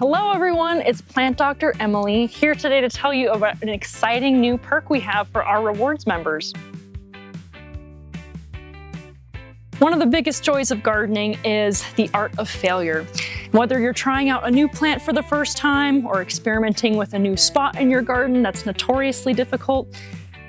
Hello everyone, it's Plant Doctor Emily here today to tell you about an exciting new perk we have for our rewards members. One of the biggest joys of gardening is the art of failure. Whether you're trying out a new plant for the first time or experimenting with a new spot in your garden that's notoriously difficult,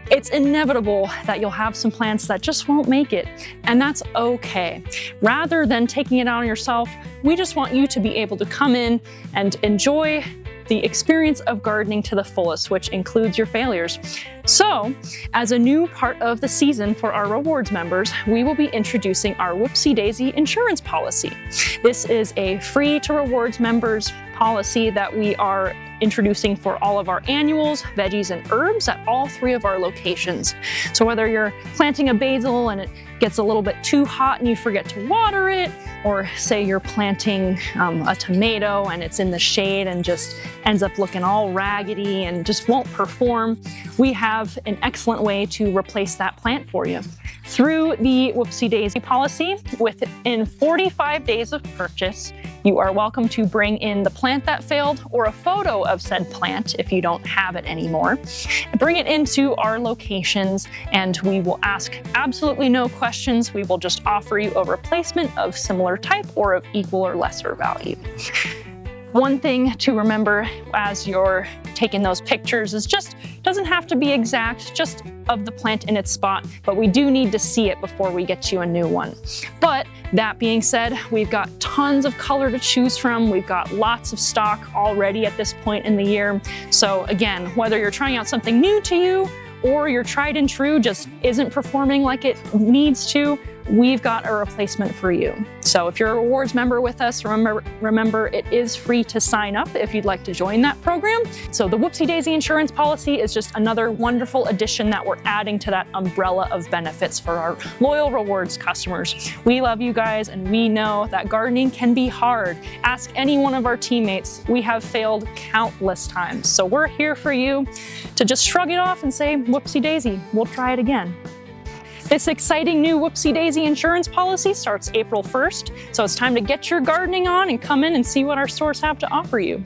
it's inevitable that you'll have some plants that just won't make it, and that's okay. Rather than taking it out on yourself, we just want you to be able to come in and enjoy the experience of gardening to the fullest, which includes your failures. So, as a new part of the season for our rewards members, we will be introducing our Whoopsie Daisy Insurance policy. This is a free to rewards members policy that we are introducing for all of our annuals, veggies, and herbs at all 3 of our locations. So whether you're planting a basil and it gets a little bit too hot and you forget to water it, or say you're planting a tomato and it's in the shade and just ends up looking all raggedy and just won't perform, we have an excellent way to replace that plant for you. Through the Whoopsie Daisy policy, within 45 days of purchase, you are welcome to bring in the plant that failed or a photo of said plant if you don't have it anymore. Bring it into our locations and we will ask absolutely no questions. We will just offer you a replacement of similar type or of equal or lesser value. One thing to remember as you're taking those pictures is just doesn't have to be exact, just of the plant in its spot, but we do need to see it before we get you a new one. But that being said, we've got tons of color to choose from. We've got lots of stock already at this point in the year. So again, whether you're trying out something new to you or your tried and true just isn't performing like it needs to, we've got a replacement for you. So if you're a rewards member with us, remember it is free to sign up if you'd like to join that program. So the Whoopsie Daisy Insurance policy is just another wonderful addition that we're adding to that umbrella of benefits for our loyal rewards customers. We love you guys and we know that gardening can be hard. Ask any one of our teammates. We have failed countless times. So we're here for you to just shrug it off and say, whoopsie daisy, we'll try it again. This exciting new Whoopsie Daisy Insurance policy starts April 1st, so it's time to get your gardening on and come in and see what our stores have to offer you.